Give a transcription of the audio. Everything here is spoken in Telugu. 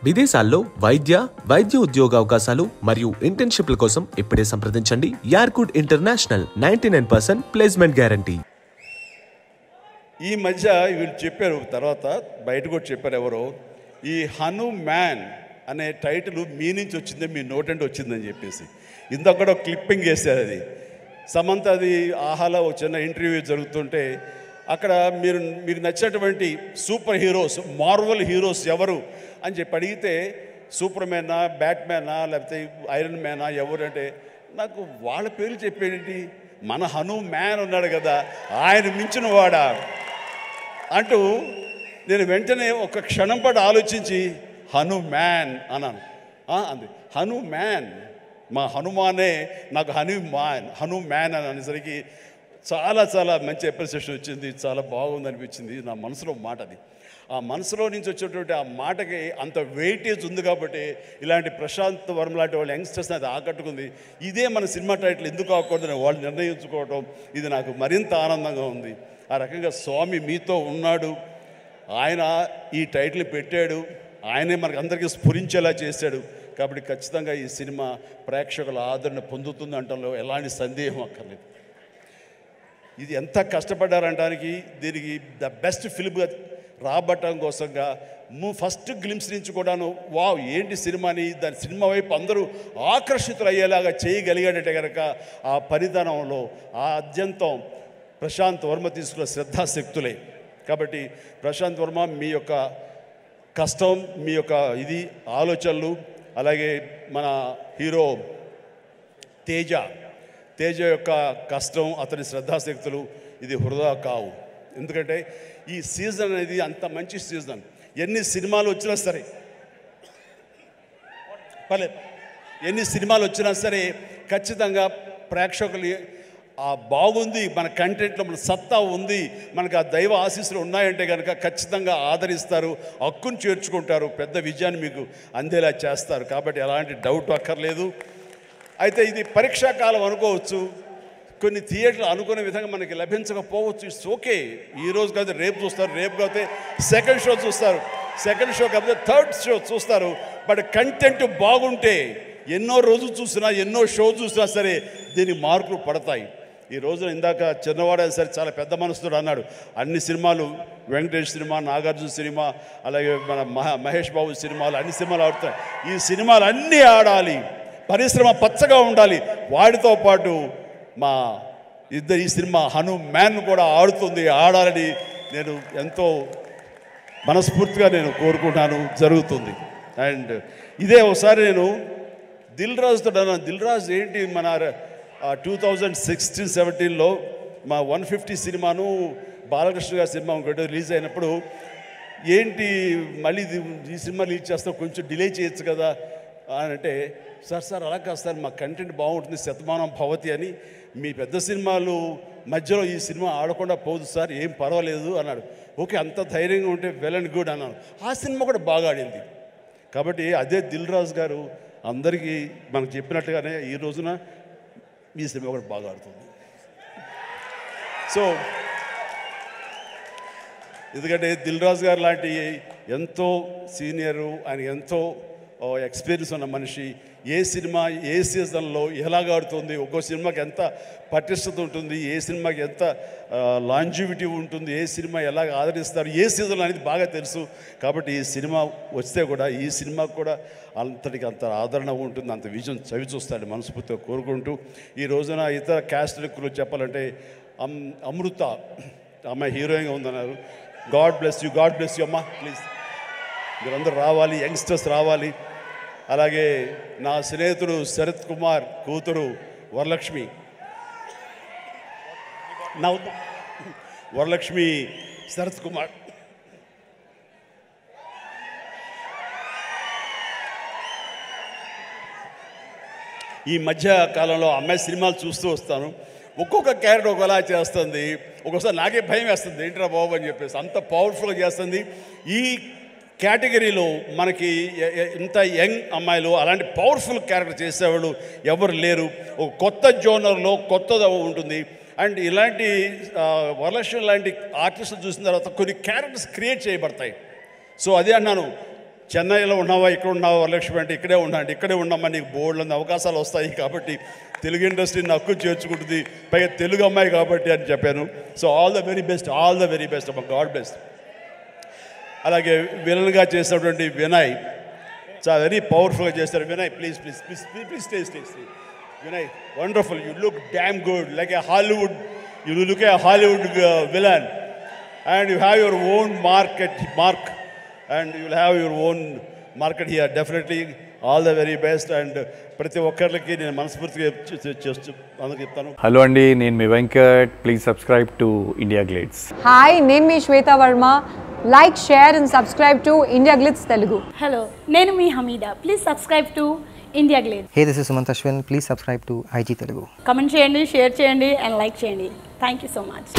విదేశాల్లో వైద్య ఉద్యోగ అవకాశాలు మరియు ఇంటర్న్షిప్ల కోసం ఇప్పుడే సంప్రదించండి యార్కుడ్ ఇంటర్నేషనల్ 99% ప్లేస్మెంట్ గ్యారంటీ. ఈ మధ్య వీళ్ళు చెప్పారు, తర్వాత బయట కూడా చెప్పారు ఎవరో, ఈ హనుమాన్ అనే టైటిల్ మీ నుంచి వచ్చిందే, మీ నోటంటే వచ్చిందని చెప్పేసి ఇందాక కూడా క్లిప్పింగ్ వేశారు. అది సమంత, అది ఆహాలో ఒక చిన్న ఇంటర్వ్యూ జరుగుతుంటే అక్కడ మీకు నచ్చినటువంటి సూపర్ హీరోస్, మార్వల్ హీరోస్ ఎవరు అని చెప్పి అడిగితే సూపర్ మ్యానా, బ్యాట్మ్యానా, లేకపోతే ఐరన్ మ్యానా ఎవరు అంటే నాకు వాళ్ళ పేర్లు చెప్పేటి, మన హనుమాన్ ఉన్నాడు కదా ఆయన మించిన వాడా అంటూ నేను వెంటనే ఒక క్షణం పాటు ఆలోచించి హనుమాన్ అన్నాను. అంది హనుమాన్, మా హనుమానే నాకు హనుమాన్ అని అనేసరికి చాలా చాలా మంచి అప్రిసియేషన్ వచ్చింది. చాలా బాగుంది అనిపించింది. నా మనసులో మాట అది, ఆ మనసులో నుంచి వచ్చేటువంటి ఆ మాటకి అంత వెయిటేజ్ ఉంది కాబట్టి ఇలాంటి ప్రశాంత్ వర్మ లాంటి వాళ్ళ యంగ్స్టర్స్ని అది ఆకట్టుకుంది. ఇదే మన సినిమా టైటిల్ ఎందుకు అవ్వకూడదని వాళ్ళు నిర్ణయించుకోవటం ఇది నాకు మరింత ఆనందంగా ఉంది. ఆ రకంగా స్వామి మీతో ఉన్నాడు, ఆయన ఈ టైటిల్ పెట్టాడు, ఆయనే మనకు అందరికీ స్ఫురించేలా చేశాడు. కాబట్టి ఖచ్చితంగా ఈ సినిమా ప్రేక్షకుల ఆదరణ పొందుతుంది అనటంలో ఎలాంటి సందేహం అక్కర్లేదు. ఇది ఎంత కష్టపడ్డారనడానికి, దీనికి ద బెస్ట్ ఫిల్మ్గా రాబట్టడం కోసంగా ఫస్ట్ గ్లిమ్స్ నుంచి కూడాను వావ్ ఏంటి సినిమాని, దాని సినిమా వైపు అందరూ ఆకర్షితులు అయ్యేలాగా చేయగలిగాడంటే కనుక ఆ పరిధానంలో ఆ అత్యంతం ప్రశాంత్ వర్మ తీసుకున్న శ్రద్ధాశక్తులే. కాబట్టి ప్రశాంత్ వర్మ మీ యొక్క కష్టం, మీ యొక్క ఇది ఆలోచనలు, అలాగే మన హీరో తేజ యొక్క కష్టం, అతని శ్రద్ధాశక్తులు ఇది వృధా కావు. ఎందుకంటే ఈ సీజన్ అనేది అంత మంచి సీజన్. ఎన్ని సినిమాలు వచ్చినా సరే ఎన్ని సినిమాలు వచ్చినా సరే ఖచ్చితంగా ప్రేక్షకులు బాగుంది, మన కంటెంట్లో మన సత్తా ఉంది, మనకు ఆ దైవ ఆశీస్సులు ఉన్నాయంటే కనుక ఖచ్చితంగా ఆదరిస్తారు, హక్కును చేర్చుకుంటారు, పెద్ద విజయాన్ని మీకు అందేలా చేస్తారు. కాబట్టి ఎలాంటి డౌట్ అక్కర్లేదు. అయితే ఇది పరీక్షాకాలం అనుకోవచ్చు, కొన్ని థియేటర్లు అనుకునే విధంగా మనకి లభించకపోవచ్చు. It's okay. ఈరోజు కాదు రేపు చూస్తారు, రేపు కాకపోతే సెకండ్ షో చూస్తారు, సెకండ్ షో కాకపోతే థర్డ్ షో చూస్తారు. బట్ కంటెంట్ బాగుంటే ఎన్నో రోజులు చూసినా, ఎన్నో షో చూసినా సరే దీనికి మార్కులు పడతాయి. ఈ రోజున ఇందాక చిన్నవాడే సరే చాలా పెద్ద మనసుతో అన్నాడు, అన్ని సినిమాలు వెంకటేష్ సినిమా, నాగార్జున సినిమా, అలాగే మన మహేష్ బాబు సినిమాలు, అన్ని సినిమాలు ఆడుతాయి. ఈ సినిమాలు అన్నీ ఆడాలి, పరిశ్రమ పచ్చగా ఉండాలి. వాటితో పాటు మా ఈ సినిమా హనుమాన్ కూడా ఆడాలని నేను ఎంతో మనస్ఫూర్తిగా కోరుకుంటాను, జరుగుతుంది. అండ్ ఇదే ఒకసారి నేను దిల్ రాజుతో అన్నాను, దిల్ రాజు ఏంటి మన 2016-17లో మా 150 సినిమాను బాలకృష్ణ గారి సినిమా ఇంకోటి రిలీజ్ అయినప్పుడు ఏంటి మళ్ళీ ఈ సినిమా రిలీజ్ చేస్తాం, కొంచెం డిలే చేయొచ్చు కదా అని అంటే, సార్ అలా కాదు సార్, మా కంటెంట్ బాగుంటుంది, శతమానం భవతి అని, మీ పెద్ద సినిమాలు మధ్యలో ఈ సినిమా ఆడకుండా పోదు సార్, ఏం పర్వాలేదు అన్నాడు. ఓకే, అంత ధైర్యంగా ఉంటే వెల్ అండ్ గుడ్ అన్నాను. ఆ సినిమా కూడా బాగా ఆడింది. కాబట్టి అదే దిల్ రాజు గారు అందరికీ మనకు చెప్పినట్టుగానే ఈ రోజున ఈ సినిమా కూడా బాగా ఆడుతుంది. సో ఎందుకంటే దిల్ రాజు గారు లాంటి ఎంతో సీనియరు, ఆయన ఎంతో ఎక్స్పీరియన్స్ ఉన్న మనిషి, ఏ సినిమా ఏ సీజన్లో ఎలాగ ఆడుతుంది, ఒక్కో సినిమాకి ఎంత పటిష్టత ఉంటుంది, ఏ సినిమాకి ఎంత లాంజివిటీ ఉంటుంది, ఏ సినిమా ఎలాగ ఆదరిస్తారు, ఏ సీజన్ అనేది బాగా తెలుసు. కాబట్టి ఈ సినిమా వస్తే కూడా ఈ సినిమాకు కూడా అంతటికి అంత ఆదరణ ఉంటుంది, అంత విజయం చవి చూస్తాడని మనస్ఫూర్తిగా కోరుకుంటూ, ఈ రోజున ఇతర క్యాస్ట్లకు చెప్పాలంటే అమృత అమ్మాయి హీరోయిన్గా ఉందన్నారు. గాడ్ బ్లెస్ యూ అమ్మా, ప్లీజ్ మీరందరూ రావాలి, యంగ్స్టర్స్ రావాలి. అలాగే నా స్నేహితుడు శరత్ కుమార్ కూతురు వరలక్ష్మి, శరత్ కుమార్, ఈ మధ్య కాలంలో అమ్మాయి సినిమాలు చూస్తూ వస్తాను, ఒక్కొక్క క్యారెక్టర్ ఒకలా చేస్తుంది. ఒక్కోసారి నాకే భయం వేస్తుంది, ఏంట్రా బాబు అని చెప్పేసి, అంత పవర్ఫుల్గా చేస్తుంది. ఈ కేటగిరీలో మనకి ఇంత యంగ్ అమ్మాయిలు అలాంటి పవర్ఫుల్ క్యారెక్టర్ చేసేవాళ్ళు ఎవరు లేరు. ఒక కొత్త జోనర్లో కొత్తగా ఉంటుంది. అండ్ ఇలాంటి వరలక్ష్మి లాంటి ఆర్టిస్టులు చూసిన తర్వాత కొన్ని క్యారెక్టర్స్ క్రియేట్ చేయబడతాయి. సో అదే అన్నాను, చెన్నైలో ఉన్నావా, ఇక్కడ ఉన్నావా వరలక్ష్మి అంటే ఇక్కడే ఉన్నాండి, ఇక్కడే ఉన్నామా, నీకు బోర్డులో అవకాశాలు వస్తాయి కాబట్టి తెలుగు ఇండస్ట్రీని హక్కు చేర్చుకుంటుంది, పైగా తెలుగు అమ్మాయి కాబట్టి అని చెప్పాను. So all the very best అమ్మ, గాడ్ బ్లెస్. అలాగే విలన్గా చేసినటువంటి వినయ్ చాలా వెరీ పవర్ఫుల్గా చేస్తారు. Vinay please please please please stay stay stay. Vinay wonderful, you look damn good like A Hollywood, you look A Hollywood villain and you have your own mark and you will have your own market here. Definitely all the very best and ప్రతి ఒక్కరికి నేను మనస్ఫూర్తిగా అందరికి చెప్తాను. హలో అండి, నేను మీ Venkat. Please subscribe to India Glitz. Hi, నేను మీ Shweta Varma. Like, share and subscribe to India Glitz Telugu. Hello, నేను మీ Hamida. Please subscribe to India Glitz. Hey, this is Sumant Ashwin. Please subscribe to IG Telugu. Comment చేయండి, షేర్ చేయండి అండ్ లైక్ చేయండి. Thank you so much.